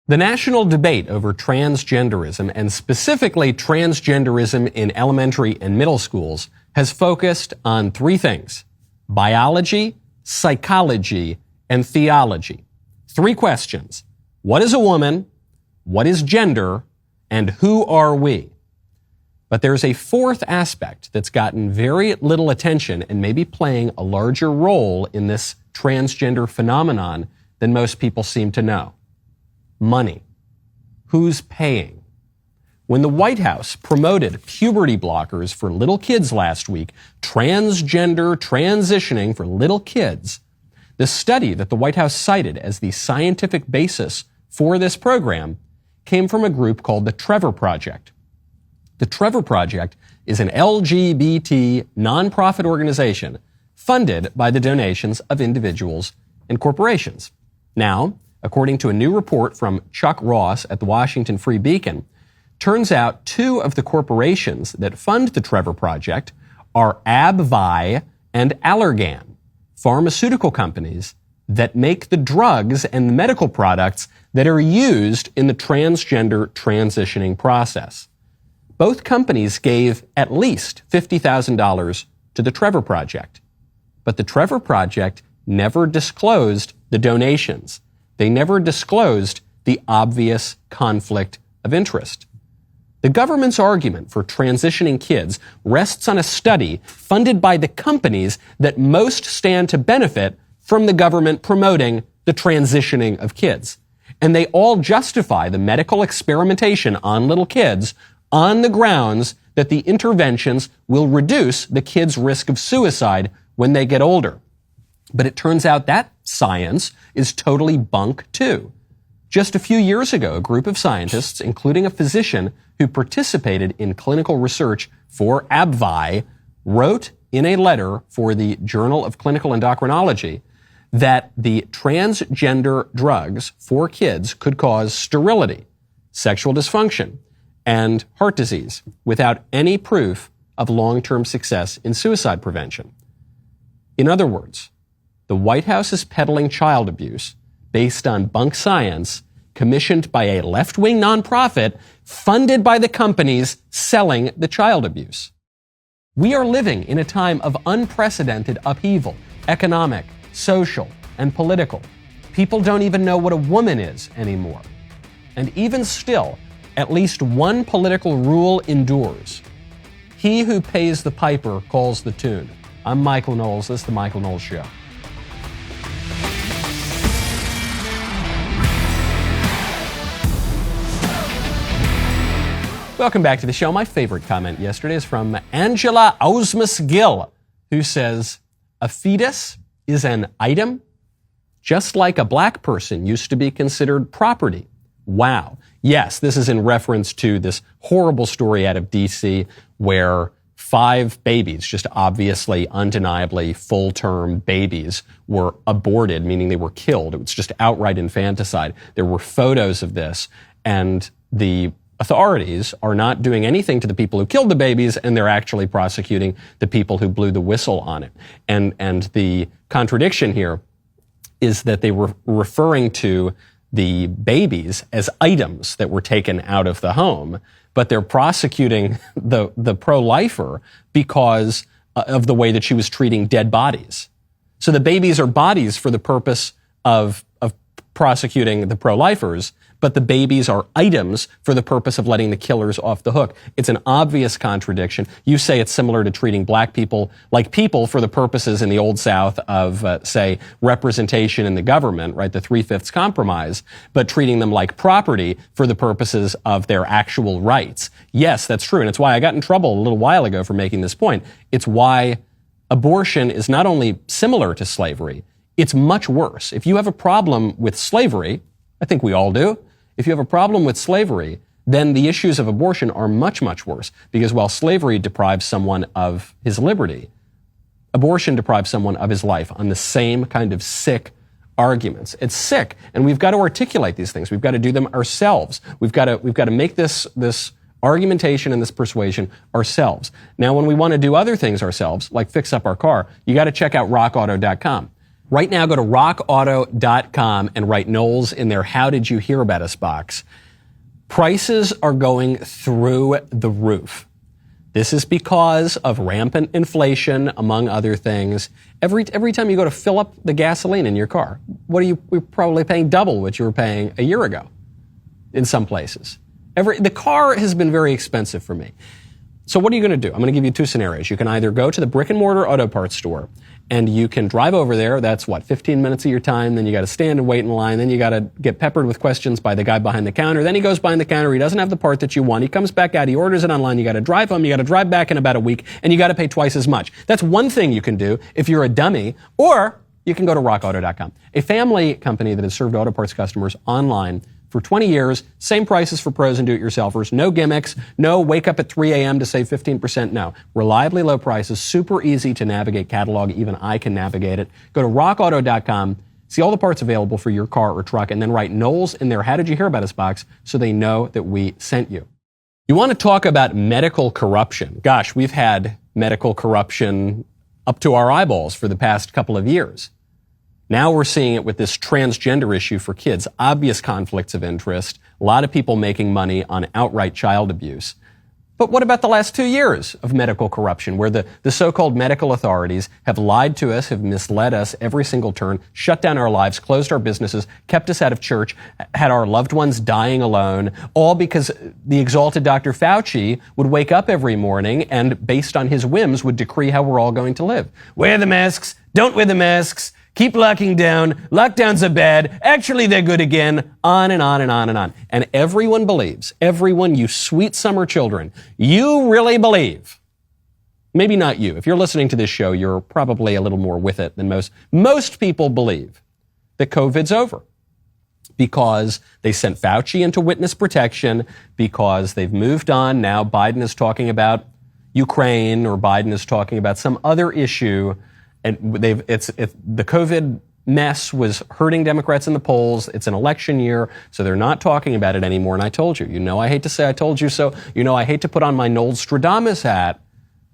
The national debate over transgenderism, and specifically transgenderism in elementary and middle schools, has focused on three things: biology, psychology, and theology. Three questions: what is a woman? What is gender? And who are we? But there's a fourth aspect that's gotten very little attention and maybe playing a larger role in this transgender phenomenon than most people seem to know. Money. Who's paying? When the White House promoted puberty blockers for little kids last week, transgender transitioning for little kids, the study that the White House cited as the scientific basis for this program came from a group called the Trevor Project. The Trevor Project is an LGBT nonprofit organization funded by the donations of individuals and corporations. Now, according to a new report from Chuck Ross at the Washington Free Beacon, turns out two of the corporations that fund the Trevor Project are AbbVie and Allergan, pharmaceutical companies that make the drugs and the medical products that are used in the transgender transitioning process. Both companies gave at least $50,000 to the Trevor Project, but the Trevor Project never disclosed the donations. They never disclosed the obvious conflict of interest. The government's argument for transitioning kids rests on a study funded by the companies that most stand to benefit from the government promoting the transitioning of kids. And they all justify the medical experimentation on little kids on the grounds that the interventions will reduce the kids' risk of suicide when they get older. But it turns out that science is totally bunk too. Just a few years ago, a group of scientists, including a physician who participated in clinical research for AbbVie, wrote in a letter for the Journal of Clinical Endocrinology that the transgender drugs for kids could cause sterility, sexual dysfunction, and heart disease without any proof of long-term success in suicide prevention. In other words, the White House is peddling child abuse based on bunk science commissioned by a left-wing nonprofit funded by the companies selling the child abuse. We are living in a time of unprecedented upheaval, economic, social, and political. People don't even know what a woman is anymore. And even still, at least one political rule endures. He who pays the piper calls the tune. I'm Michael Knowles. This is The Michael Knowles Show. Welcome back to the show. My favorite comment yesterday is from Angela Ausmus-Gill, who says, a fetus is an item just like a black person used to be considered property. Wow. Yes, this is in reference to this horrible story out of D.C. where 5 babies, just obviously, undeniably full-term babies, were aborted, meaning they were killed. It was just outright infanticide. There were photos of this, and the authorities are not doing anything to the people who killed the babies, and they're actually prosecuting the people who blew the whistle on it. And the contradiction here is that they were referring to the babies as items that were taken out of the home, but they're prosecuting the pro-lifer because of the way that she was treating dead bodies. So the babies are bodies for the purpose of prosecuting the pro-lifers, but the babies are items for the purpose of letting the killers off the hook. It's an obvious contradiction. You say it's similar to treating black people like people for the purposes in the Old South of, say, representation in the government, right, the 3/5 compromise, but treating them like property for the purposes of their actual rights. Yes, that's true, and it's why I got in trouble a little while ago for making this point. It's why abortion is not only similar to slavery, it's much worse. If you have a problem with slavery, I think we all do, if you have a problem with slavery, then the issues of abortion are much, much worse. Because while slavery deprives someone of his liberty, abortion deprives someone of his life on the same kind of sick arguments. It's sick, and we've got to articulate these things. We've got to do them ourselves. We've got to make this argumentation and this persuasion ourselves. Now, when we want to do other things ourselves, like fix up our car, you got to check out RockAuto.com. Right now, go to rockauto.com and write Knowles in their How Did You Hear About Us box. Prices are going through the roof. This is because of rampant inflation, among other things. Every time you go to fill up the gasoline in your car, you're probably paying double what you were paying a year ago in some places. The car has been very expensive for me. So what are you going to do? I'm going to give you two scenarios. You can either go to the brick and mortar auto parts store and you can drive over there. That's 15 minutes of your time. Then you got to stand and wait in line. Then you got to get peppered with questions by the guy behind the counter. Then he goes behind the counter. He doesn't have the part that you want. He comes back out. He orders it online. You got to drive home. You got to drive back in about a week and you got to pay twice as much. That's one thing you can do if you're a dummy, or you can go to rockauto.com, a family company that has served auto parts customers online for 20 years, same prices for pros and do-it-yourselfers, no gimmicks, no wake up at 3 a.m. to save 15%, no. Reliably low prices, super easy to navigate catalog, even I can navigate it. Go to rockauto.com, see all the parts available for your car or truck, and then write Knowles in their How Did You Hear About Us box so they know that we sent you. You want to talk about medical corruption. Gosh, we've had medical corruption up to our eyeballs for the past couple of years. Now we're seeing it with this transgender issue for kids. Obvious conflicts of interest. A lot of people making money on outright child abuse. But what about the last 2 years of medical corruption, where the so-called medical authorities have lied to us, have misled us every single turn, shut down our lives, closed our businesses, kept us out of church, had our loved ones dying alone, all because the exalted Dr. Fauci would wake up every morning and, based on his whims, would decree how we're all going to live. Wear the masks, don't wear the masks. Keep locking down. Lockdowns are bad. Actually, they're good again. On and on and on and on. And everyone believes, everyone, you sweet summer children, you really believe. Maybe not you. If you're listening to this show, you're probably a little more with it than most. Most people believe that COVID's over because they sent Fauci into witness protection, because they've moved on. Now Biden is talking about Ukraine, or Biden is talking about some other issue. And the COVID mess was hurting Democrats in the polls. It's an election year, so they're not talking about it anymore. And I told you, I hate to say I told you so. I hate to put on my Knowles Stradamus hat,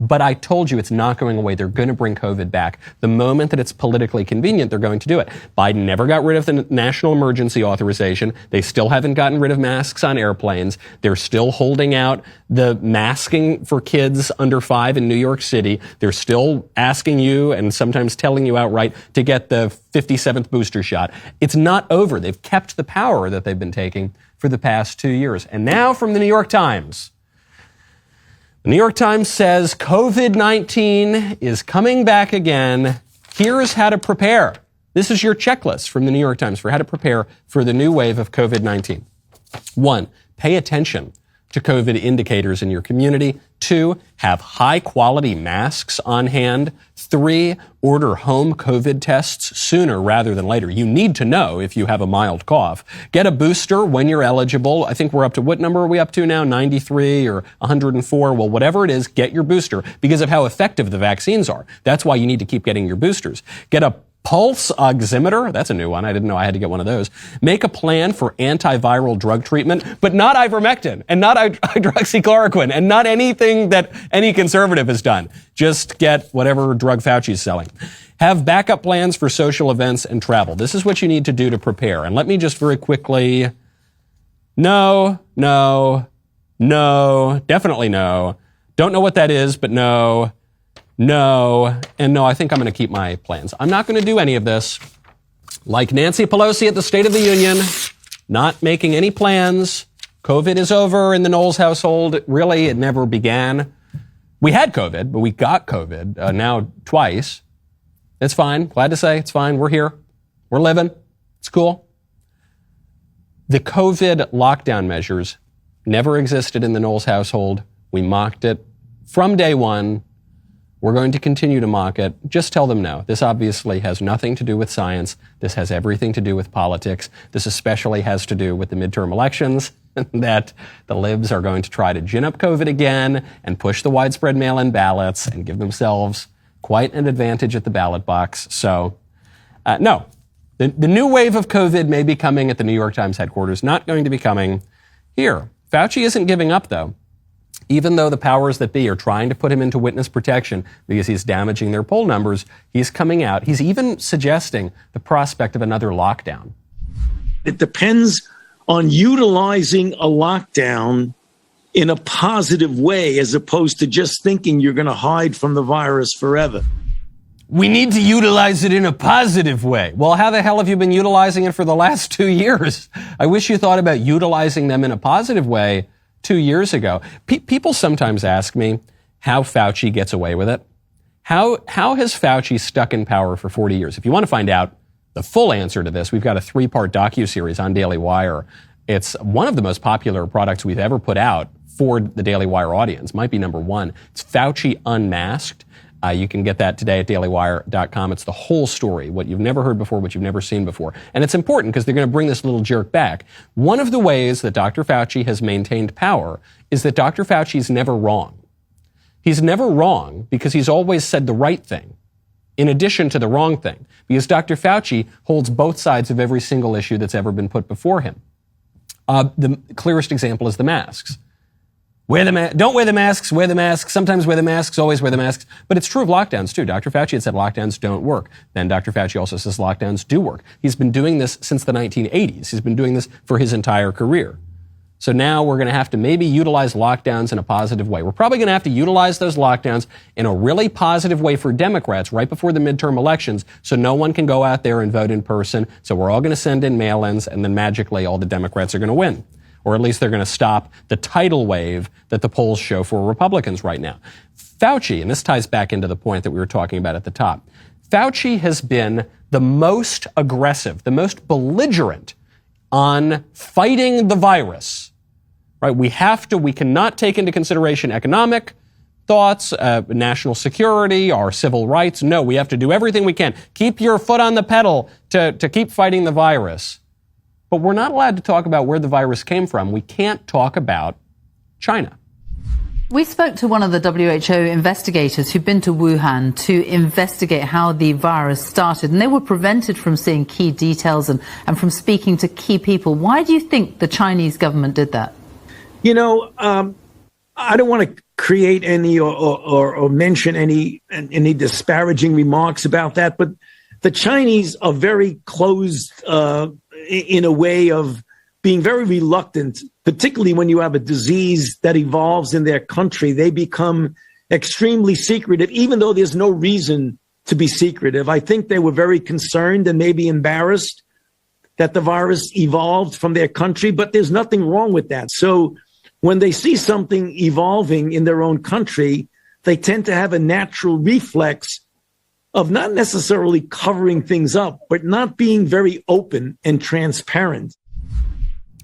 but I told you it's not going away. They're going to bring COVID back. The moment that it's politically convenient, they're going to do it. Biden never got rid of the national emergency authorization. They still haven't gotten rid of masks on airplanes. They're still holding out the masking for kids under 5 in New York City. They're still asking you, and sometimes telling you outright, to get the 57th booster shot. It's not over. They've kept the power that they've been taking for the past 2 years. And now from the New York Times. The New York Times says COVID-19 is coming back again. Here's how to prepare. This is your checklist from the New York Times for how to prepare for the new wave of COVID-19. 1, pay attention to COVID indicators in your community. 2, have high-quality masks on hand. 3, order home COVID tests sooner rather than later. You need to know if you have a mild cough. Get a booster when you're eligible. I think we're up to, what number are we up to now? 93 or 104? Well, whatever it is, get your booster because of how effective the vaccines are. That's why you need to keep getting your boosters. Get a pulse oximeter. That's a new one. I didn't know I had to get one of those. Make a plan for antiviral drug treatment, but not ivermectin and not hydroxychloroquine and not anything that any conservative has done. Just get whatever drug Fauci's selling. Have backup plans for social events and travel. This is what you need to do to prepare. And let me just very quickly, no, definitely no. Don't know what that is, but no. And no, I think I'm going to keep my plans. I'm not going to do any of this. Like Nancy Pelosi at the State of the Union, not making any plans. COVID is over in the Knowles household. Really, it never began. We had COVID, but we got COVID now twice. It's fine. Glad to say it's fine. We're here. We're living. It's cool. The COVID lockdown measures never existed in the Knowles household. We mocked it from day one. We're going to continue to mock it. Just tell them no. This obviously has nothing to do with science. This has everything to do with politics. This especially has to do with the midterm elections, that the libs are going to try to gin up COVID again and push the widespread mail-in ballots and give themselves quite an advantage at the ballot box. So, no. The new wave of COVID may be coming at the New York Times headquarters, not going to be coming here. Fauci isn't giving up, though. Even though the powers that be are trying to put him into witness protection because he's damaging their poll numbers, he's coming out. He's even suggesting the prospect of another lockdown. It depends on utilizing a lockdown in a positive way as opposed to just thinking you're going to hide from the virus forever. We need to utilize it in a positive way. Well, how the hell have you been utilizing it for the last 2 years? I wish you thought about utilizing them in a positive way 2 years ago. People sometimes ask me how Fauci gets away with it. How has Fauci stuck in power for 40 years? If you want to find out the full answer to this, we've got a 3-part docuseries on Daily Wire. It's one of the most popular products we've ever put out for the Daily Wire audience. Might be number 1. It's Fauci Unmasked. You can get that today at dailywire.com. It's the whole story, what you've never heard before, what you've never seen before. And it's important because they're going to bring this little jerk back. One of the ways that Dr. Fauci has maintained power is that Dr. Fauci's never wrong. He's never wrong because he's always said the right thing, in addition to the wrong thing, because Dr. Fauci holds both sides of every single issue that's ever been put before him. The clearest example is the masks. Don't wear the masks, wear the masks, sometimes wear the masks, always wear the masks. But it's true of lockdowns too. Dr. Fauci had said lockdowns don't work. Then Dr. Fauci also says lockdowns do work. He's been doing this since the 1980s. He's been doing this for his entire career. So now we're going to have to maybe utilize lockdowns in a positive way. We're probably going to have to utilize those lockdowns in a really positive way for Democrats right before the midterm elections so no one can go out there and vote in person. So we're all going to send in mail-ins and then magically all the Democrats are going to win. Or at least they're going to stop the tidal wave that the polls show for Republicans right now. Fauci, and this ties back into the point that we were talking about at the top, Fauci has been the most aggressive, the most belligerent on fighting the virus. Right? We cannot take into consideration economic thoughts, national security, our civil rights. No, we have to do everything we can. Keep your foot on the pedal to keep fighting the virus. But we're not allowed to talk about where the virus came from. We can't talk about China. We spoke to one of the WHO investigators who'd been to Wuhan to investigate how the virus started, and they were prevented from seeing key details and from speaking to key people. Why do you think the Chinese government did that? You know, I don't want to create any or mention any disparaging remarks about that, but the Chinese are very closed in a way of being very reluctant, particularly when you have a disease that evolves in their country. They become extremely secretive, even though there's no reason to be secretive. I think they were very concerned and maybe embarrassed that the virus evolved from their country, but there's nothing wrong with that. So when they see something evolving in their own country, they tend to have a natural reflex of not necessarily covering things up, but not being very open and transparent.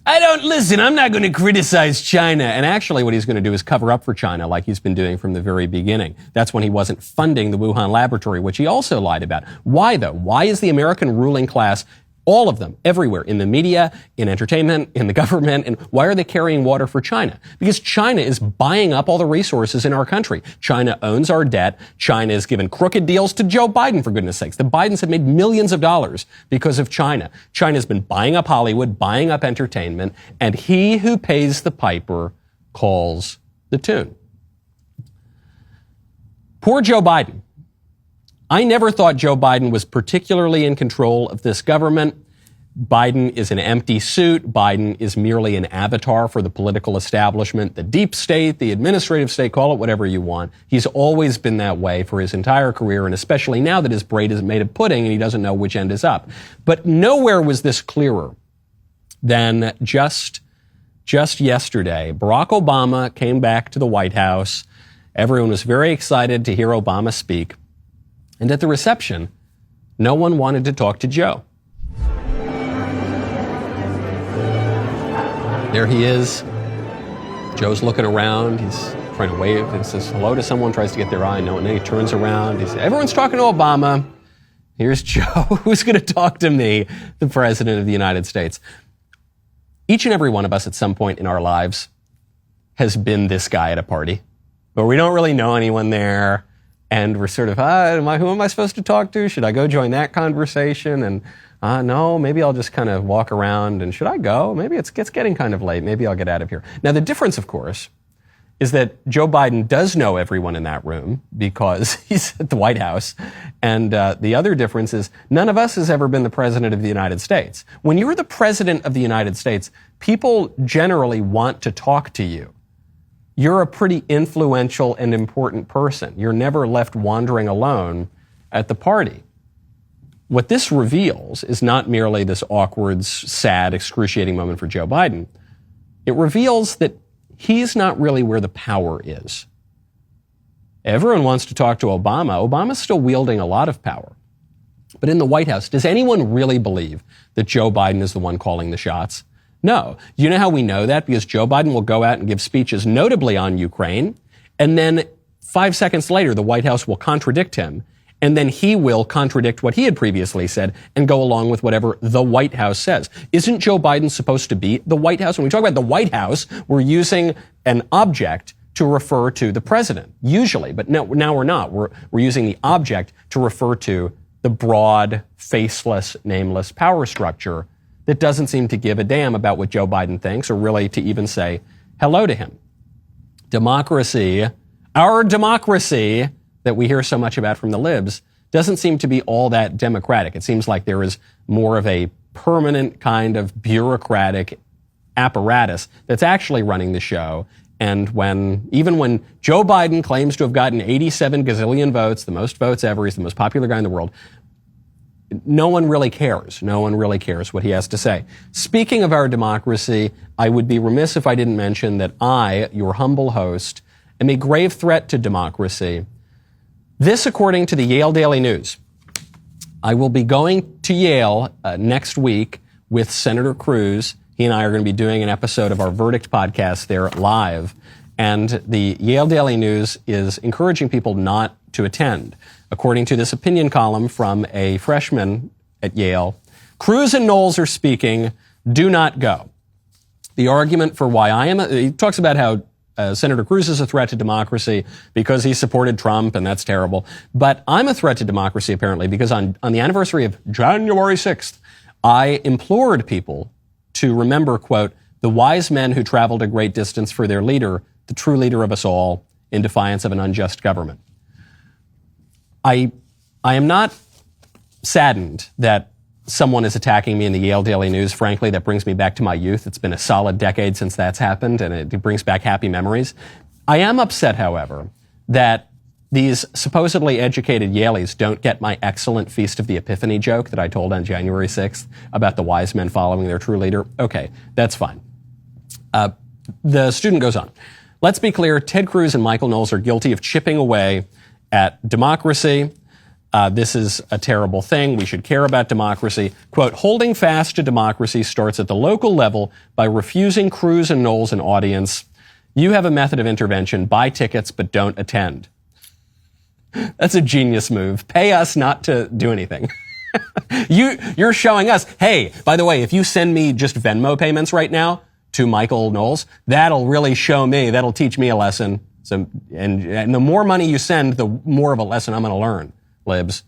I'm not going to criticize China. And actually what he's going to do is cover up for China like he's been doing from the very beginning. That's when he wasn't funding the Wuhan laboratory, which he also lied about. Why though? Why is the American ruling class, all of them, everywhere, in the media, in entertainment, in the government, and why are they carrying water for China? Because China is buying up all the resources in our country. China owns our debt. China has given crooked deals to Joe Biden, for goodness sakes. The Bidens have made millions of dollars because of China. China's been buying up Hollywood, buying up entertainment, and he who pays the piper calls the tune. Poor Joe Biden. I never thought Joe Biden was particularly in control of this government. Biden is an empty suit. Biden is merely an avatar for the political establishment, the deep state, the administrative state, call it whatever you want. He's always been that way for his entire career, and especially now that his braid is made of pudding and he doesn't know which end is up. But nowhere was this clearer than just yesterday. Barack Obama came back to the White House. Everyone was very excited to hear Obama speak. And at the reception, no one wanted to talk to Joe. There he is. Joe's looking around. He's trying to wave and says hello to someone, tries to get their eye. No, and then he turns around. He says, everyone's talking to Obama. Here's Joe. Who's going to talk to me, the President of the United States? Each and every one of us at some point in our lives has been this guy at a party, but we don't really know anyone there. And we're sort of, who am I supposed to talk to? Should I go join that conversation? And no, maybe I'll just kind of walk around. And should I go? Maybe it's getting kind of late. Maybe I'll get out of here. Now, the difference, of course, is that Joe Biden does know everyone in that room because he's at the White House. And the other difference is none of us has ever been the president of the United States. When you're the president of the United States, people generally want to talk to you. You're a pretty influential and important person. You're never left wandering alone at the party. What this reveals is not merely this awkward, sad, excruciating moment for Joe Biden. It reveals that he's not really where the power is. Everyone wants to talk to Obama. Obama's still wielding a lot of power. But in the White House, does anyone really believe that Joe Biden is the one calling the shots? No. Do you know how we know that? Because Joe Biden will go out and give speeches, notably on Ukraine, and then 5 seconds later, the White House will contradict him, and then he will contradict what he had previously said and go along with whatever the White House says. Isn't Joe Biden supposed to be the White House? When we talk about the White House, we're using an object to refer to the president, usually, but now we're not. We're using the object to refer to the broad, faceless, nameless power structure that doesn't seem to give a damn about what Joe Biden thinks or really to even say hello to him. Democracy, our democracy that we hear so much about from the libs, doesn't seem to be all that democratic. It seems like there is more of a permanent kind of bureaucratic apparatus that's actually running the show. And even when Joe Biden claims to have gotten 87 gazillion votes, the most votes ever, he's the most popular guy in the world, no one really cares. No one really cares what he has to say. Speaking of our democracy, I would be remiss if I didn't mention that I, your humble host, am a grave threat to democracy. This, according to the Yale Daily News. I will be going to Yale next week with Senator Cruz. He and I are going to be doing an episode of our Verdict podcast there live. And the Yale Daily News is encouraging people not to attend. According to this opinion column from a freshman at Yale, Cruz and Knowles are speaking, do not go. The argument for why he talks about how Senator Cruz is a threat to democracy because he supported Trump, and that's terrible. But I'm a threat to democracy, apparently, because on the anniversary of January 6th, I implored people to remember, quote, the wise men who traveled a great distance for their leader, the true leader of us all, in defiance of an unjust government. I am not saddened that someone is attacking me in the Yale Daily News. Frankly, that brings me back to my youth. It's been a solid decade since that's happened, and it brings back happy memories. I am upset, however, that these supposedly educated Yaleys don't get my excellent Feast of the Epiphany joke that I told on January 6th about the wise men following their true leader. Okay, that's fine. The student goes on. Let's be clear, Ted Cruz and Michael Knowles are guilty of chipping away at democracy. This is a terrible thing. We should care about democracy. Quote, holding fast to democracy starts at the local level by refusing Cruz and Knowles an audience. You have a method of intervention. Buy tickets, but don't attend. That's a genius move. Pay us not to do anything. You're showing us, hey, by the way, if you send me just Venmo payments right now to Michael Knowles, that'll really show me, that'll teach me a lesson. So, and the more money you send, the more of a lesson I'm going to learn, libs.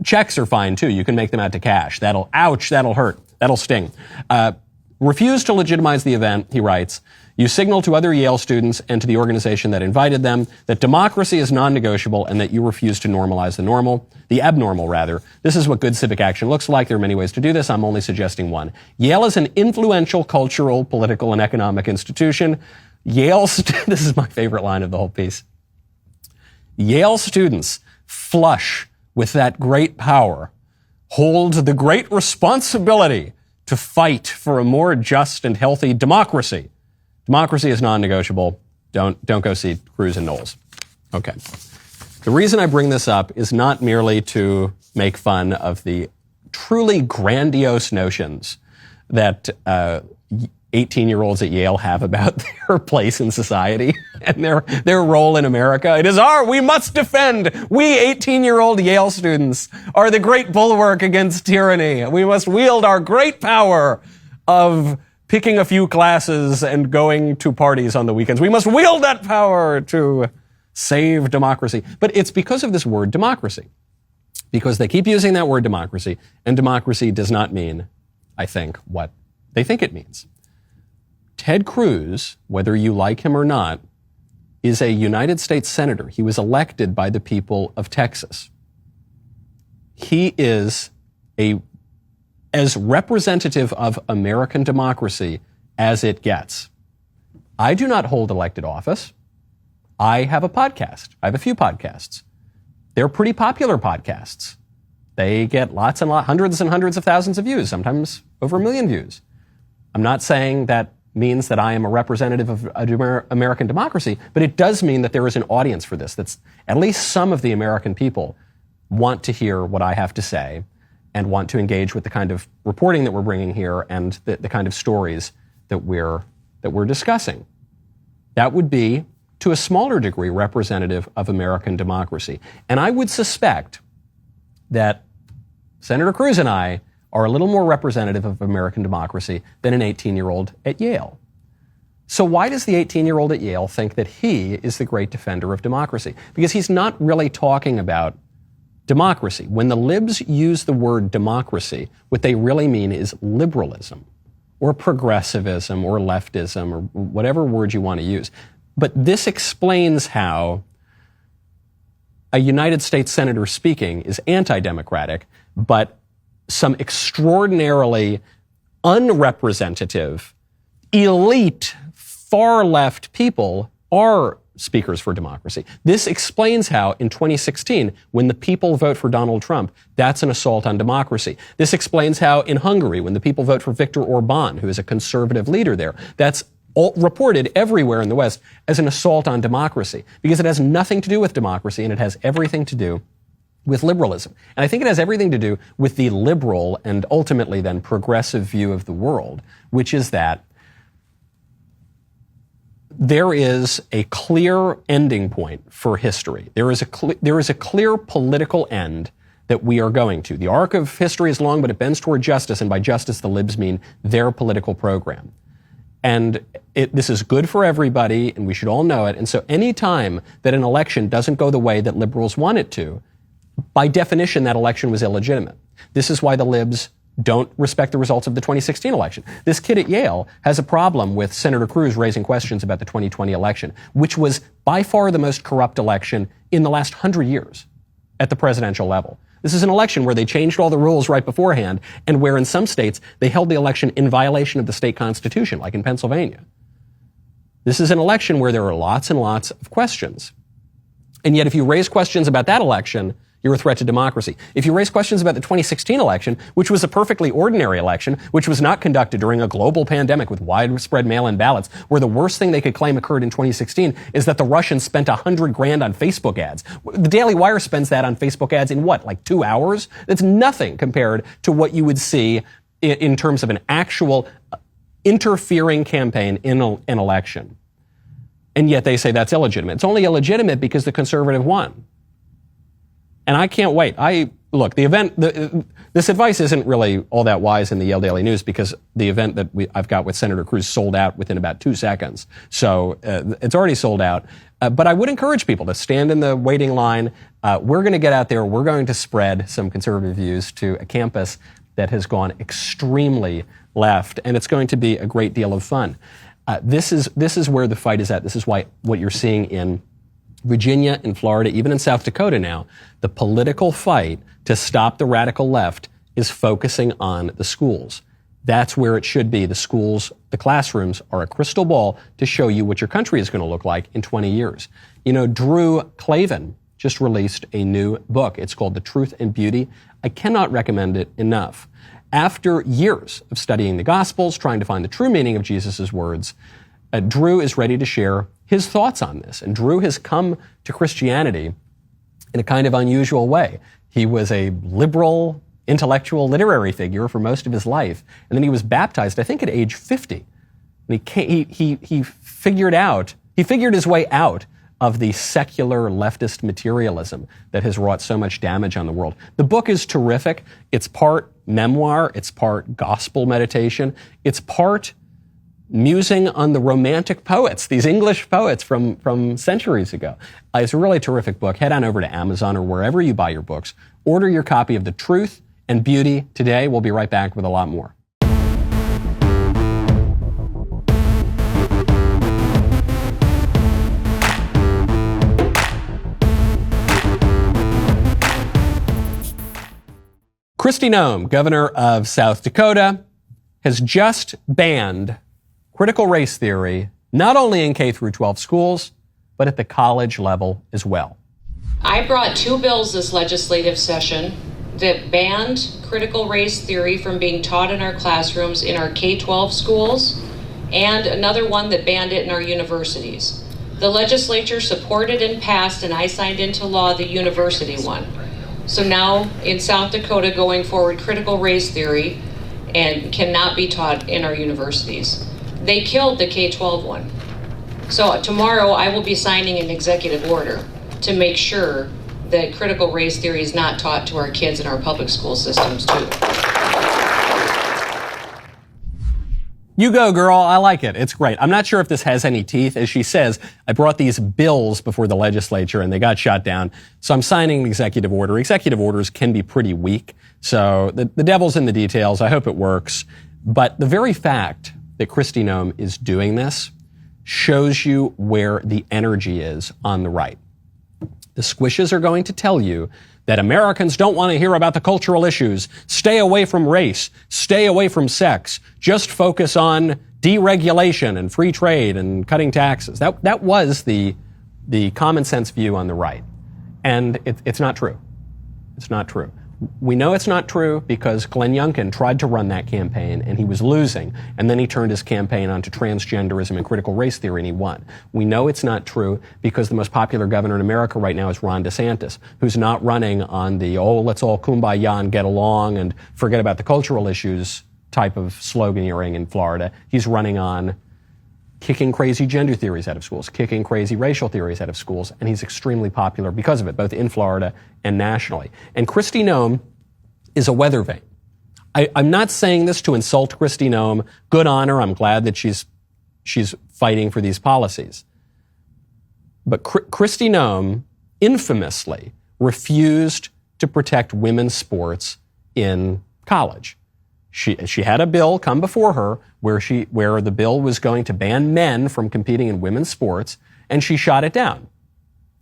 Checks are fine, too. You can make them out to cash. That'll hurt. That'll sting. Refuse to legitimize the event, he writes. You signal to other Yale students and to the organization that invited them that democracy is non-negotiable and that you refuse to normalize the abnormal rather. This is what good civic action looks like. There are many ways to do this. I'm only suggesting one. Yale is an influential cultural, political, and economic institution. This is my favorite line of the whole piece. Yale students, flush with that great power, hold the great responsibility to fight for a more just and healthy democracy. Democracy is non-negotiable. Don't go see Cruz and Knowles. Okay. The reason I bring this up is not merely to make fun of the truly grandiose notions that 18-year-olds at Yale have about their place in society and their role in America. We must defend. We 18-year-old Yale students are the great bulwark against tyranny. We must wield our great power of picking a few classes and going to parties on the weekends. We must wield that power to save democracy. But it's because of this word democracy. Because they keep using that word democracy, and democracy does not mean, I think, what they think it means. Ted Cruz, whether you like him or not, is a United States Senator. He was elected by the people of Texas. He is as representative of American democracy as it gets. I do not hold elected office. I have a podcast. I have a few podcasts. They're pretty popular podcasts. They get hundreds and hundreds of thousands of views, sometimes over 1 million views. I'm not saying that means that I am a representative of American democracy, but it does mean that there is an audience for this. That's at least some of the American people want to hear what I have to say and want to engage with the kind of reporting that we're bringing here and the kind of stories that we're discussing. That would be, to a smaller degree, representative of American democracy. And I would suspect that Senator Cruz and I are a little more representative of American democracy than an 18-year-old at Yale. So why does the 18-year-old at Yale think that he is the great defender of democracy? Because he's not really talking about democracy. When the libs use the word democracy, what they really mean is liberalism or progressivism or leftism or whatever word you want to use. But this explains how a United States senator speaking is anti-democratic, but some extraordinarily unrepresentative, elite, far-left people are speakers for democracy. This explains how, in 2016, when the people vote for Donald Trump, that's an assault on democracy. This explains how, in Hungary, when the people vote for Viktor Orban, who is a conservative leader there, that's reported everywhere in the West as an assault on democracy, because it has nothing to do with democracy and it has everything to do with liberalism. And I think it has everything to do with the liberal and ultimately then progressive view of the world, which is that there is a clear ending point for history. There is a clear political end that we are going to. The arc of history is long, but it bends toward justice, and by justice the libs mean their political program. And this is good for everybody, and we should all know it. And so any time that an election doesn't go the way that liberals want it to, by definition, that election was illegitimate. This is why the libs don't respect the results of the 2016 election. This kid at Yale has a problem with Senator Cruz raising questions about the 2020 election, which was by far the most corrupt election in the last 100 years at the presidential level. This is an election where they changed all the rules right beforehand, and where in some states they held the election in violation of the state constitution, like in Pennsylvania. This is an election where there are lots and lots of questions. And yet if you raise questions about that election, you're a threat to democracy. If you raise questions about the 2016 election, which was a perfectly ordinary election, which was not conducted during a global pandemic with widespread mail-in ballots, where the worst thing they could claim occurred in 2016 is that the Russians spent $100,000 on Facebook ads. The Daily Wire spends that on Facebook ads in what, like 2 hours? That's nothing compared to what you would see in terms of an actual interfering campaign in an election. And yet they say that's illegitimate. It's only illegitimate because the conservative won. And I can't wait. Look, the event, this advice isn't really all that wise in the Yale Daily News, because the event that I've got with Senator Cruz sold out within about 2 seconds. So it's already sold out. But I would encourage people to stand in the waiting line. We're going to get out there. We're going to spread some conservative views to a campus that has gone extremely left, and it's going to be a great deal of fun. This is where the fight is at. This is why what you're seeing in Virginia, in Florida, even in South Dakota now, the political fight to stop the radical left is focusing on the schools. That's where it should be. The schools, the classrooms are a crystal ball to show you what your country is going to look like in 20 years. You know, Drew Klavan just released a new book. It's called The Truth and Beauty. I cannot recommend it enough. After years of studying the Gospels, trying to find the true meaning of Jesus' words, Drew is ready to share his thoughts on this. And Drew has come to Christianity in a kind of unusual way. He was a liberal, intellectual, literary figure for most of his life. And then he was baptized, I think, at age 50. And he figured his way out of the secular leftist materialism that has wrought so much damage on the world. The book is terrific. It's part memoir. It's part gospel meditation. It's part musing on the romantic poets, these English poets from centuries ago. It's a really terrific book. Head on over to Amazon or wherever you buy your books. Order your copy of The Truth and Beauty today. We'll be right back with a lot more. Kristi Noem, governor of South Dakota, has just banned critical race theory, not only in K through 12 schools, but at the college level as well. I brought 2 bills this legislative session that banned critical race theory from being taught in our classrooms in our K-12 schools, and another one that banned it in our universities. The legislature supported and passed, and I signed into law, the university one. So now in South Dakota, going forward, critical race theory and cannot be taught in our universities. They killed the K-12 one. So tomorrow I will be signing an executive order to make sure that critical race theory is not taught to our kids in our public school systems too. You go, girl. I like it. It's great. I'm not sure if this has any teeth. As she says, I brought these bills before the legislature and they got shot down. So I'm signing an executive order. Executive orders can be pretty weak. So the devil's in the details. I hope it works. But the very fact that Kristi Noem is doing this shows you where the energy is on the right. The squishes are going to tell you that Americans don't want to hear about the cultural issues. Stay away from race. Stay away from sex. Just focus on deregulation and free trade and cutting taxes. That was the common sense view on the right. And it's not true. It's not true. We know it's not true because Glenn Youngkin tried to run that campaign and he was losing. And then he turned his campaign onto transgenderism and critical race theory and he won. We know it's not true because the most popular governor in America right now is Ron DeSantis, who's not running on the, let's all kumbaya and get along and forget about the cultural issues type of sloganeering in Florida. He's running on kicking crazy gender theories out of schools, kicking crazy racial theories out of schools, and he's extremely popular because of it, both in Florida and nationally. And Kristi Noem is a weather vane. I'm not saying this to insult Kristi Noem. Good on her. I'm glad that she's fighting for these policies. But Kristi Noem infamously refused to protect women's sports in college. She had a bill come before her where the bill was going to ban men from competing in women's sports, and she shot it down.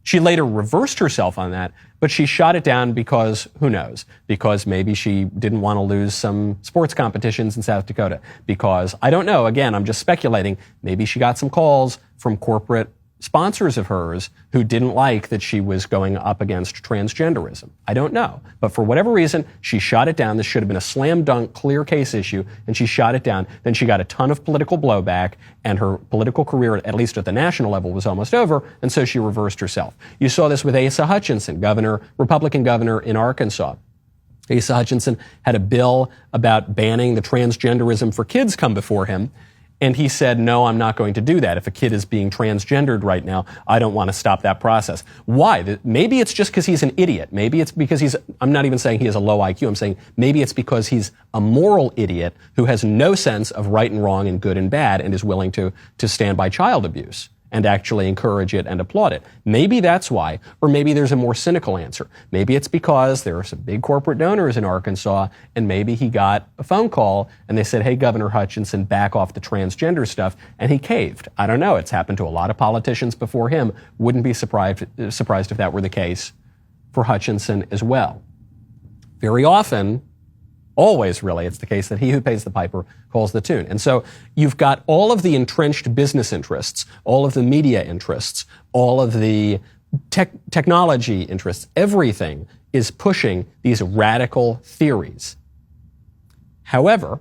She later reversed herself on that, but she shot it down because, who knows, because maybe she didn't want to lose some sports competitions in South Dakota. Because, I don't know, again, I'm just speculating, maybe she got some calls from corporate sponsors of hers who didn't like that she was going up against transgenderism. I don't know. But for whatever reason, she shot it down. This should have been a slam dunk, clear case issue, and she shot it down. Then she got a ton of political blowback, and her political career, at least at the national level, was almost over, and so she reversed herself. You saw this with Asa Hutchinson, Republican governor in Arkansas. Asa Hutchinson had a bill about banning the transgenderism for kids come before him. And he said, no, I'm not going to do that. If a kid is being transgendered right now, I don't want to stop that process. Why? Maybe it's just because he's an idiot. Maybe it's because I'm not even saying he has a low IQ. I'm saying maybe it's because he's a moral idiot who has no sense of right and wrong and good and bad and is willing to stand by child abuse and actually encourage it and applaud it. Maybe that's why, or maybe there's a more cynical answer. Maybe it's because there are some big corporate donors in Arkansas, and maybe he got a phone call and they said, hey, Governor Hutchinson, back off the transgender stuff, and he caved. I don't know. It's happened to a lot of politicians before him. Wouldn't be surprised if that were the case for Hutchinson as well. Very often, always really, it's the case that he who pays the piper calls the tune. And so you've got all of the entrenched business interests, all of the media interests, all of the technology interests, everything is pushing these radical theories. However,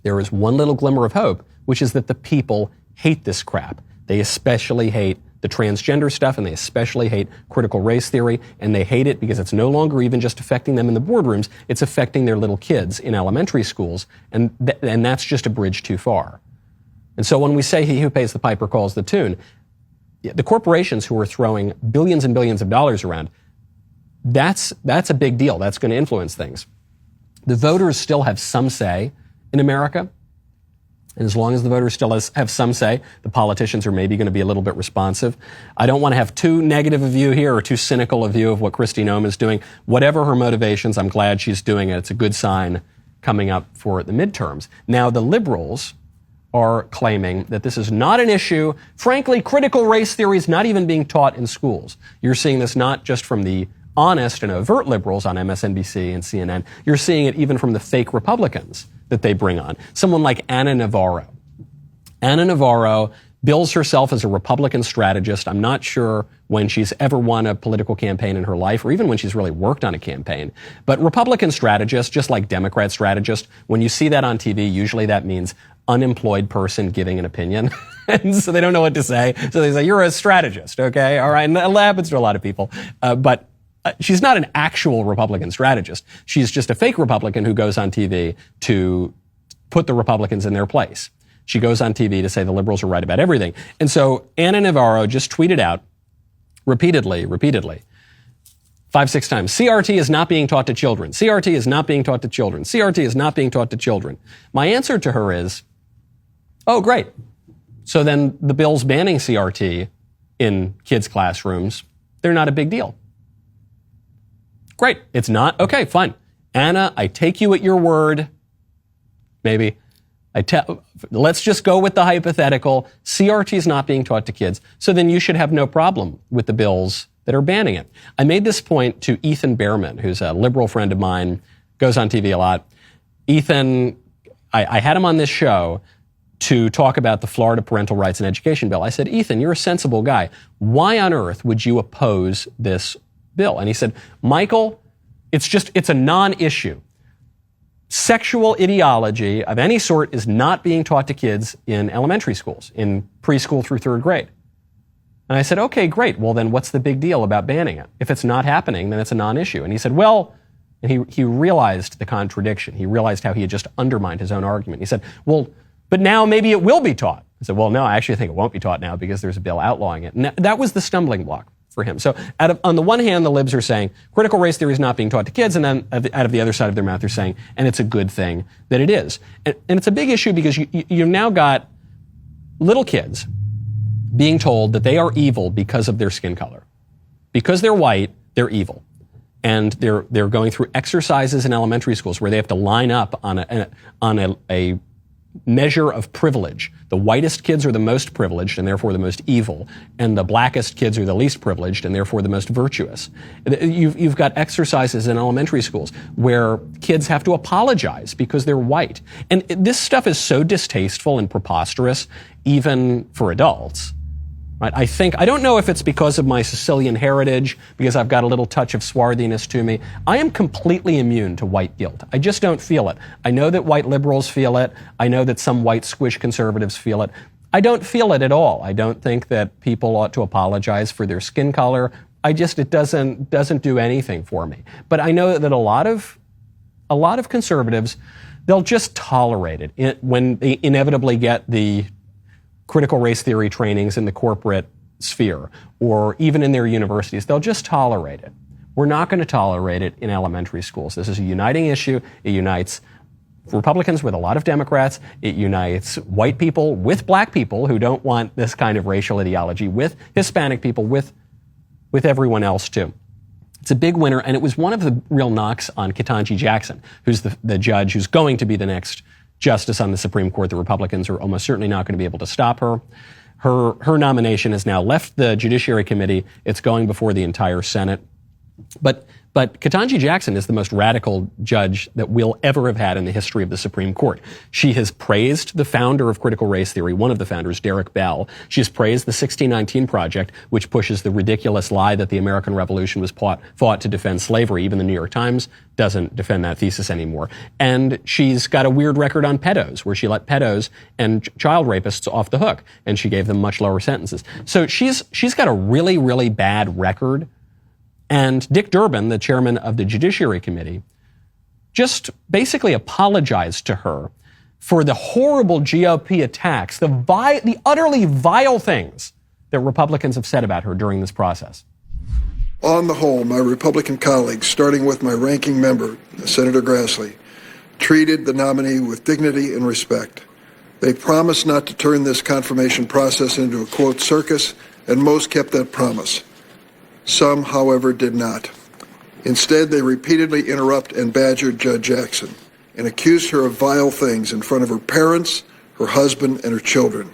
there is one little glimmer of hope, which is that the people hate this crap. They especially hate the transgender stuff, and they especially hate critical race theory, and they hate it because it's no longer even just affecting them in the boardrooms, it's affecting their little kids in elementary schools, and that's just a bridge too far. And so when we say he who pays the piper calls the tune, the corporations who are throwing billions and billions of dollars around, that's a big deal. That's going to influence things. The voters still have some say in America. And as long as the voters still have some say, the politicians are maybe going to be a little bit responsive. I don't want to have too negative a view here or too cynical a view of what Kristi Noem is doing. Whatever her motivations, I'm glad she's doing it. It's a good sign coming up for the midterms. Now, the liberals are claiming that this is not an issue. Frankly, critical race theory is not even being taught in schools. You're seeing this not just from the honest and overt liberals on MSNBC and CNN. You're seeing it even from the fake Republicans that they bring on. Someone like Ana Navarro. Ana Navarro bills herself as a Republican strategist. I'm not sure when she's ever won a political campaign in her life, or even when she's really worked on a campaign. But Republican strategist, just like Democrat strategist, when you see that on TV, usually that means unemployed person giving an opinion. And so they don't know what to say. So they say, you're a strategist, okay? All right. And that happens to a lot of people. But she's not an actual Republican strategist. She's just a fake Republican who goes on TV to put the Republicans in their place. She goes on TV to say the liberals are right about everything. And so Ana Navarro just tweeted out repeatedly, 5-6 times, CRT is not being taught to children. CRT is not being taught to children. CRT is not being taught to children. My answer to her is, oh, great. So then the bills banning CRT in kids' classrooms, they're not a big deal. Great. It's not? Okay, fine. Anna, I take you at your word. Maybe. Let's just go with the hypothetical. CRT is not being taught to kids. So then you should have no problem with the bills that are banning it. I made this point to Ethan Behrman, who's a liberal friend of mine, goes on TV a lot. Ethan, I had him on this show to talk about the Florida Parental Rights and Education Bill. I said, Ethan, you're a sensible guy. Why on earth would you oppose this bill? And he said, Michael, it's a non-issue. Sexual ideology of any sort is not being taught to kids in elementary schools, in preschool through third grade. And I said, okay, great. Well, then what's the big deal about banning it? If it's not happening, then it's a non-issue. And he said, well, and he realized the contradiction. He realized how he had just undermined his own argument. He said, well, but now maybe it will be taught. I said, well, no, I actually think it won't be taught now because there's a bill outlawing it. And that was the stumbling block for him. So on the one hand, the libs are saying critical race theory is not being taught to kids, and then out of the other side of their mouth they're saying, and it's a good thing that it is. And it's a big issue because you've now got little kids being told that they are evil because of their skin color. Because they're white, they're evil. And they're going through exercises in elementary schools where they have to line up on a measure of privilege. The whitest kids are the most privileged and therefore the most evil, and the blackest kids are the least privileged and therefore the most virtuous. You've got exercises in elementary schools where kids have to apologize because they're white. And this stuff is so distasteful and preposterous, even for adults. Right? I don't know if it's because of my Sicilian heritage, because I've got a little touch of swarthiness to me. I am completely immune to white guilt. I just don't feel it. I know that white liberals feel it. I know that some white squish conservatives feel it. I don't feel it at all. I don't think that people ought to apologize for their skin color. It doesn't do anything for me. But I know that a lot of conservatives, they'll just tolerate it when they inevitably get the critical race theory trainings in the corporate sphere or even in their universities. They'll just tolerate it. We're not going to tolerate it in elementary schools. This is a uniting issue. It unites Republicans with a lot of Democrats. It unites white people with black people who don't want this kind of racial ideology, with Hispanic people, with everyone else too. It's a big winner, and it was one of the real knocks on Ketanji Jackson, who's the judge who's going to be the next justice on the Supreme Court. The Republicans are almost certainly not going to be able to stop her. Her nomination has now left the Judiciary Committee. It's going before the entire Senate. But Ketanji Jackson is the most radical judge that we'll ever have had in the history of the Supreme Court. She has praised the founder of critical race theory, one of the founders, Derek Bell. She has praised the 1619 Project, which pushes the ridiculous lie that the American Revolution was fought to defend slavery. Even the New York Times doesn't defend that thesis anymore. And she's got a weird record on pedos, where she let pedos and child rapists off the hook, and she gave them much lower sentences. So she's got a really, really bad record. And Dick Durbin, the chairman of the Judiciary Committee, just basically apologized to her for the horrible GOP attacks, the utterly vile things that Republicans have said about her during this process. On the whole, my Republican colleagues, starting with my ranking member, Senator Grassley, treated the nominee with dignity and respect. They promised not to turn this confirmation process into a, quote, circus, and most kept that promise. Some, however, did not. Instead, they repeatedly interrupt and badgered Judge Jackson and accused her of vile things in front of her parents, her husband, and her children.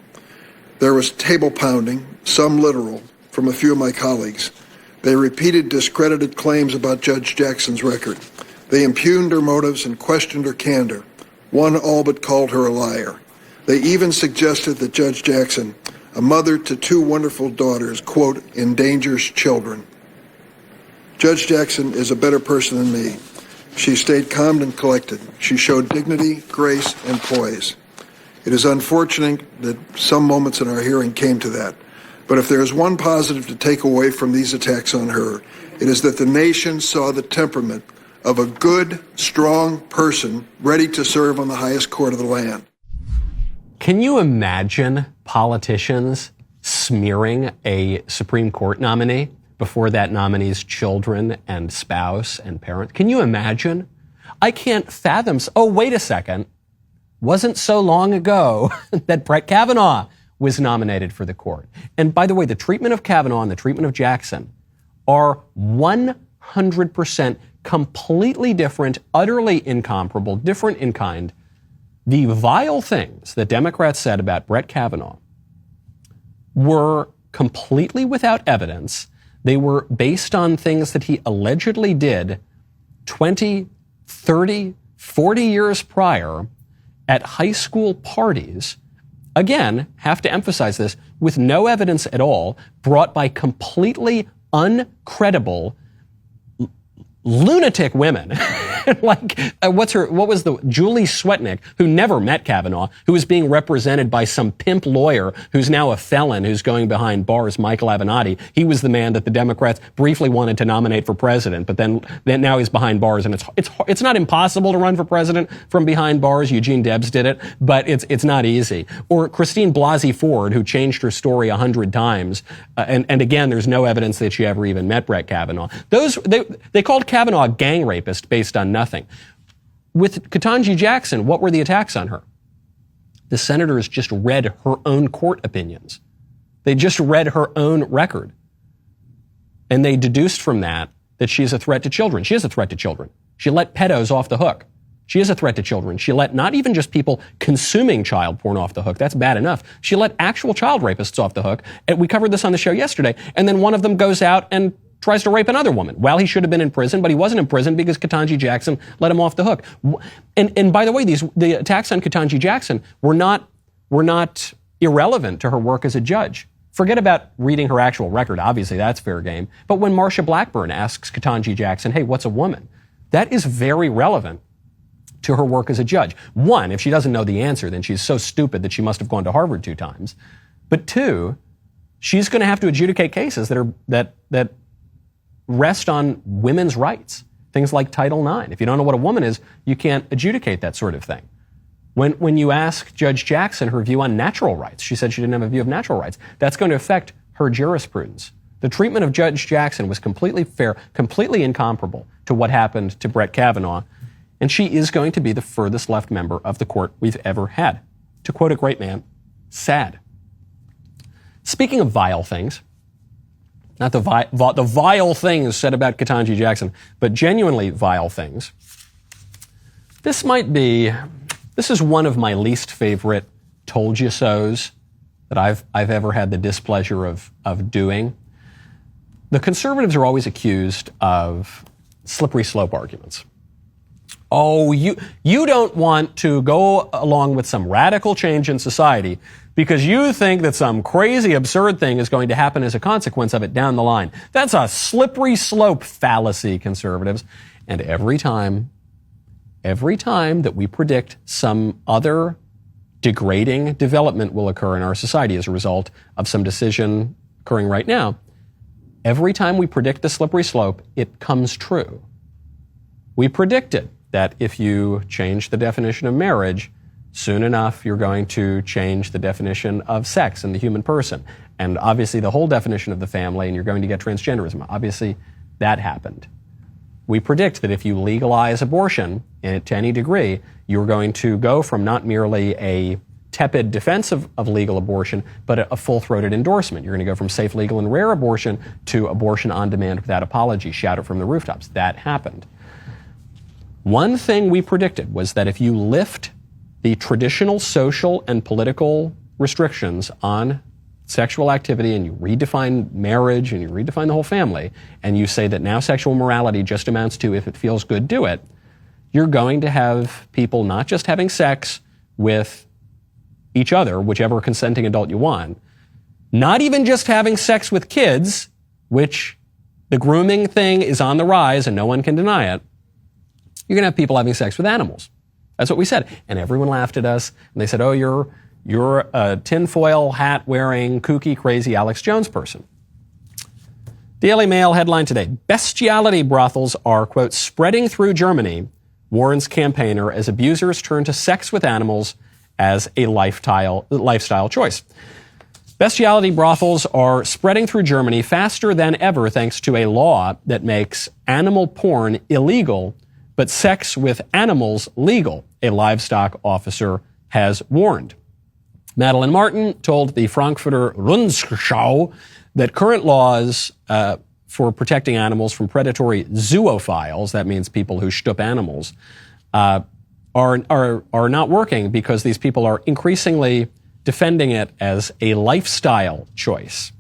There was table pounding, some literal, from a few of my colleagues, They repeated discredited claims about Judge Jackson's record. They impugned her motives and questioned her candor. One all but called her a liar. They even suggested that Judge Jackson, a mother to two wonderful daughters, quote, endangers children. Judge Jackson is a better person than me. She stayed calm and collected. She showed dignity, grace, and poise. It is unfortunate that some moments in our hearing came to that. But if there is one positive to take away from these attacks on her, it is that the nation saw the temperament of a good, strong person ready to serve on the highest court of the land. Can you imagine politicians smearing a Supreme Court nominee before that nominee's children and spouse and parents? Can you imagine? I can't fathom. Oh, wait a second. Wasn't so long ago that Brett Kavanaugh was nominated for the court. And by the way, the treatment of Kavanaugh and the treatment of Jackson are 100% completely different, utterly incomparable, different in kind. The vile things that Democrats said about Brett Kavanaugh were completely without evidence. They were based on things that he allegedly did 20, 30, 40 years prior at high school parties. Again, have to emphasize this, with no evidence at all, brought by completely uncredible lunatic women. Like, what was the Julie Swetnick, who never met Kavanaugh, who was being represented by some pimp lawyer who's now a felon who's going behind bars, Michael Avenatti. He was the man that the Democrats briefly wanted to nominate for president, but then now he's behind bars, and it's not impossible to run for president from behind bars. Eugene Debs did it, but it's not easy. Or Christine Blasey Ford, who changed her story 100 times, and again, there's no evidence that she ever even met Brett Kavanaugh. They called Kavanaugh a gang rapist based on nothing. With Ketanji Jackson, what were the attacks on her? The senators just read her own court opinions. They just read her own record. And they deduced from that she's a threat to children. She is a threat to children. She let pedos off the hook. She is a threat to children. She let not even just people consuming child porn off the hook. That's bad enough. She let actual child rapists off the hook. And we covered this on the show yesterday. And then one of them goes out and tries to rape another woman. Well, he should have been in prison, but he wasn't in prison because Ketanji Jackson let him off the hook. And by the way, the attacks on Ketanji Jackson were not irrelevant to her work as a judge. Forget about reading her actual record. Obviously, that's fair game. But when Marsha Blackburn asks Ketanji Jackson, hey, what's a woman? That is very relevant to her work as a judge. One, if she doesn't know the answer, then she's so stupid that she must have gone to Harvard 2 times. But two, she's going to have to adjudicate cases that rest on women's rights. Things like Title IX. If you don't know what a woman is, you can't adjudicate that sort of thing. When you ask Judge Jackson her view on natural rights, she said she didn't have a view of natural rights. That's going to affect her jurisprudence. The treatment of Judge Jackson was completely fair, completely incomparable to what happened to Brett Kavanaugh, and she is going to be the furthest left member of the court we've ever had. To quote a great man, sad. Speaking of vile things, not the vile things said about Ketanji Jackson, but genuinely vile things. This is one of my least favorite told you so's that I've ever had the displeasure of doing. The conservatives are always accused of slippery slope arguments. Oh, you don't want to go along with some radical change in society because you think that some crazy, absurd thing is going to happen as a consequence of it down the line. That's a slippery slope fallacy, conservatives. And every time that we predict some other degrading development will occur in our society as a result of some decision occurring right now, every time we predict the slippery slope, it comes true. We predicted that if you change the definition of marriage, soon enough you're going to change the definition of sex in the human person. And obviously the whole definition of the family, and you're going to get transgenderism. Obviously that happened. We predict that if you legalize abortion to any degree, you're going to go from not merely a tepid defense of legal abortion, but a full-throated endorsement. You're going to go from safe, legal, and rare abortion to abortion on demand without apology. Shout it from the rooftops. That happened. One thing we predicted was that if you lift the traditional social and political restrictions on sexual activity and you redefine marriage and you redefine the whole family and you say that now sexual morality just amounts to if it feels good, do it, you're going to have people not just having sex with each other, whichever consenting adult you want, not even just having sex with kids, which the grooming thing is on the rise and no one can deny it. You're going to have people having sex with animals. That's what we said. And everyone laughed at us and they said, oh, you're a tinfoil hat wearing kooky, crazy Alex Jones person. Daily Mail headline today, bestiality brothels are, quote, spreading through Germany, warns campaigner as abusers turn to sex with animals as a lifestyle choice. Bestiality brothels are spreading through Germany faster than ever thanks to a law that makes animal porn illegal, but sex with animals legal, a livestock officer has warned. Madeleine Martin told the Frankfurter Rundschau that current laws for protecting animals from predatory zoophiles, that means people who shtup animals, are not working because these people are increasingly defending it as a lifestyle choice.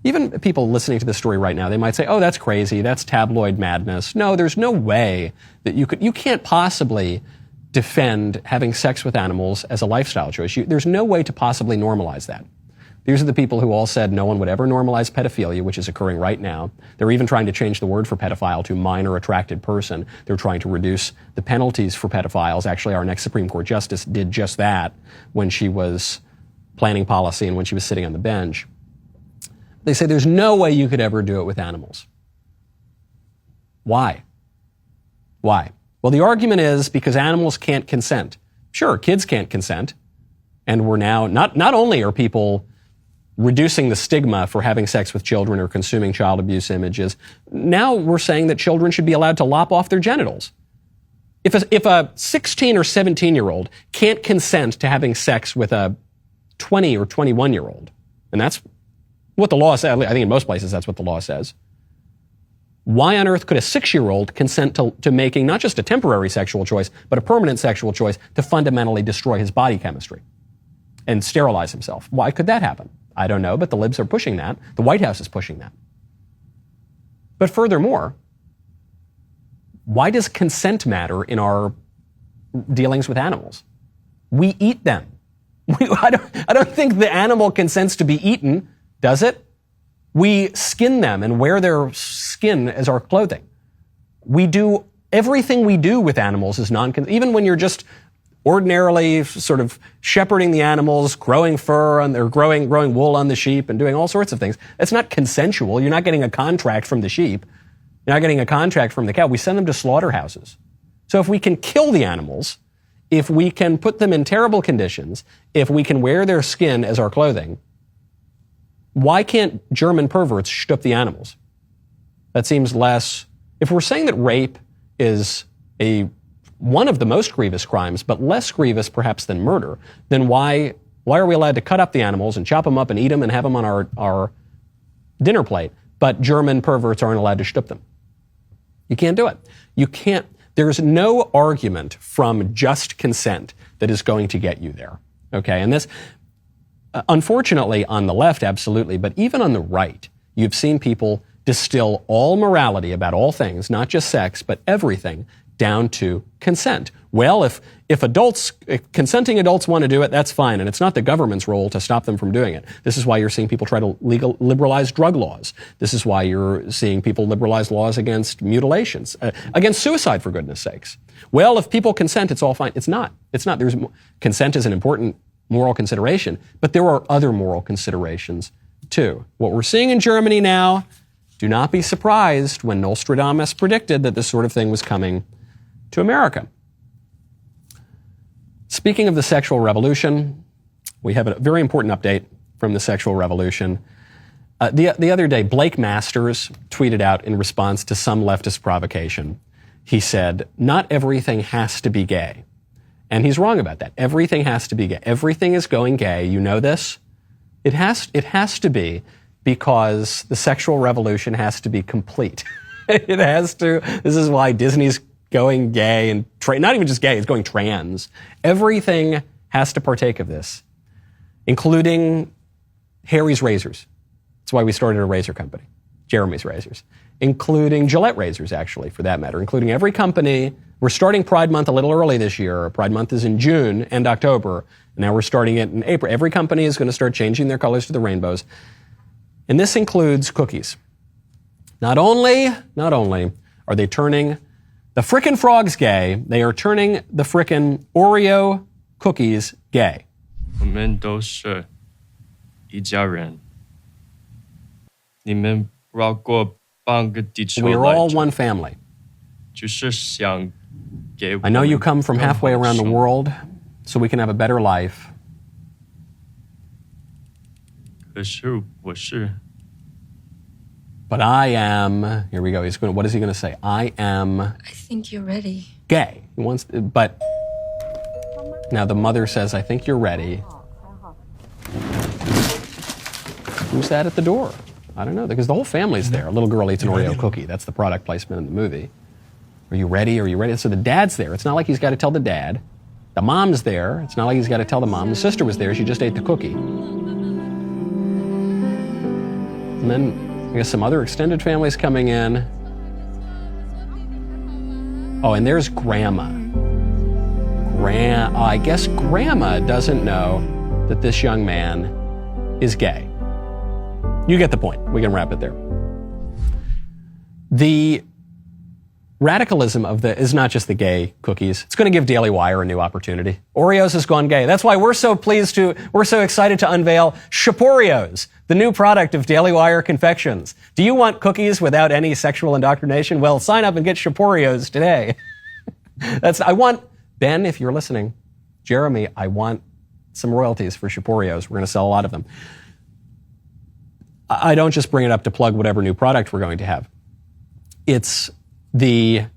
Even people listening to this story right now, they might say, oh, that's crazy, that's tabloid madness. No, there's no way that you can't possibly defend having sex with animals as a lifestyle choice. There's no way to possibly normalize that. These are the people who all said no one would ever normalize pedophilia, which is occurring right now. They're even trying to change the word for pedophile to minor attracted person. They're trying to reduce the penalties for pedophiles. Actually, our next Supreme Court justice did just that when she was planning policy and when she was sitting on the bench. They say there's no way you could ever do it with animals. Why? Why? Well, the argument is because animals can't consent. Sure, kids can't consent. And we're now, not only are people reducing the stigma for having sex with children or consuming child abuse images, now we're saying that children should be allowed to lop off their genitals. If a 16 or 17-year-old can't consent to having sex with a 20 or 21-year-old, and that's what the law says, I think in most places that's what the law says, why on earth could a 6-year-old consent to making not just a temporary sexual choice, but a permanent sexual choice to fundamentally destroy his body chemistry and sterilize himself? Why could that happen? I don't know, but the libs are pushing that. The White House is pushing that. But furthermore, why does consent matter in our dealings with animals? We eat them. I don't think the animal consents to be eaten, does it? We skin them and wear their skin as our clothing. We do everything we do with animals is even when you're just ordinarily sort of shepherding the animals, growing fur on their growing wool on the sheep and doing all sorts of things. It's not consensual. You're not getting a contract from the sheep. You're not getting a contract from the cow. We send them to slaughterhouses. So if we can kill the animals, if we can put them in terrible conditions, if we can wear their skin as our clothing, why can't German perverts shtup the animals? That seems less. If we're saying that rape is one of the most grievous crimes, but less grievous perhaps than murder, then why are we allowed to cut up the animals and chop them up and eat them and have them on our dinner plate, but German perverts aren't allowed to shtup them? You can't do it. You can't. There's no argument from just consent that is going to get you there. Okay, and this, unfortunately, on the left, absolutely, but even on the right, you've seen people distill all morality about all things, not just sex, but everything, down to consent. Well, if consenting adults want to do it, that's fine, and it's not the government's role to stop them from doing it. This is why you're seeing people try to liberalize drug laws. This is why you're seeing people liberalize laws against mutilations, against suicide, for goodness sakes. Well, if people consent, it's all fine. It's not. Consent is an important moral consideration, but there are other moral considerations too. What we're seeing in Germany now, do not be surprised when Nostradamus predicted that this sort of thing was coming to America. Speaking of the sexual revolution, we have a very important update from the sexual revolution. The other day, Blake Masters tweeted out in response to some leftist provocation. He said, not everything has to be gay. And he's wrong about that. Everything has to be gay. Everything is going gay. You know this? It has to be, because the sexual revolution has to be complete. It has to. This is why Disney's going gay and not even just gay, it's going trans. Everything has to partake of this. including Harry's Razors. That's why we started a razor company, Jeremy's Razors, including Gillette Razors, actually, for that matter, including every company. We're starting Pride Month a little early this year. Pride Month is in June and October, and now we're starting it in April. Every company is going to start changing their colors to the rainbows, and this includes cookies. Not only are they turning the frickin' frogs gay, they are turning the frickin' Oreo cookies gay. 我们都是一家人。你们绕过半个地球 We are 来 all 着， one family. 就是想给我 I know you 们 come from 更好 halfway around the 生活 world so we can have a better life. 可是我是 But I am, here we go, what is he going to say? I am I think you're ready. gay. He wants, but now the mother says, I think you're ready. Who's that at the door? I don't know, because the whole family's there. A little girl eats an Oreo cookie. That's the product placement in the movie. Are you ready? Are you ready? So the dad's there. It's not like he's got to tell the dad. The mom's there. It's not like he's got to tell the mom. The sister was there. She just ate the cookie. And then I guess some other extended families coming in. Oh, and there's Grandma. I guess Grandma doesn't know that this young man is gay. You get the point. We can wrap it there. The radicalism of is not just the gay cookies. It's going to give Daily Wire a new opportunity. Oreos has gone gay. That's why we're so excited to unveil Shaporeos, the new product of Daily Wire Confections. Do you want cookies without any sexual indoctrination? Well, sign up and get Shaporeos today. Ben, if you're listening, Jeremy, I want some royalties for Shaporeos. We're going to sell a lot of them. I don't just bring it up to plug whatever new product we're going to have. It's the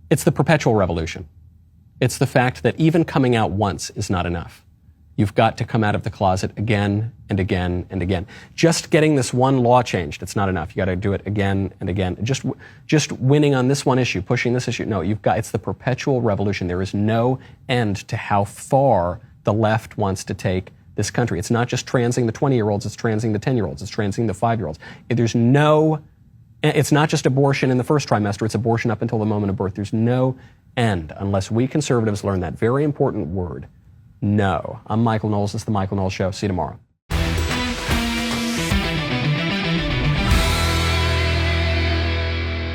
perpetual revolution. It's the fact that even coming out once is not enough. You've got to come out of the closet again and again and again. Just getting this one law changed, it's not enough. You got to do it again and again. Just winning on this one issue, pushing this issue. No, it's the perpetual revolution. There is no end to how far the left wants to take this country. It's not just transing the 20-year-olds, it's transing the 10-year-olds, it's transing the 5-year-olds. It's not just abortion in the first trimester, it's abortion up until the moment of birth. There's no end unless we conservatives learn that very important word, no. I'm Michael Knowles. This is The Michael Knowles Show. See you tomorrow.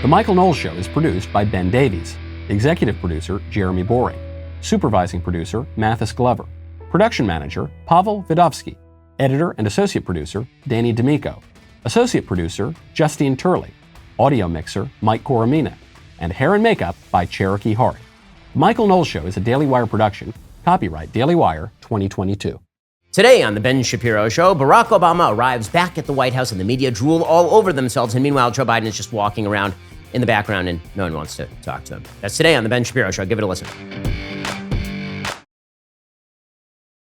The Michael Knowles Show is produced by Ben Davies. Executive producer, Jeremy Boring. Supervising producer, Mathis Glover. Production manager, Pavel Vidovsky. Editor and associate producer, Danny D'Amico. Associate producer, Justine Turley. Audio mixer, Mike Coromina. And hair and makeup by Cherokee Hart. The Michael Knowles Show is a Daily Wire production. Copyright Daily Wire 2022. Today on The Ben Shapiro Show, Barack Obama arrives back at the White House and the media drool all over themselves. And meanwhile, Joe Biden is just walking around in the background and no one wants to talk to him. That's today on The Ben Shapiro Show. Give it a listen.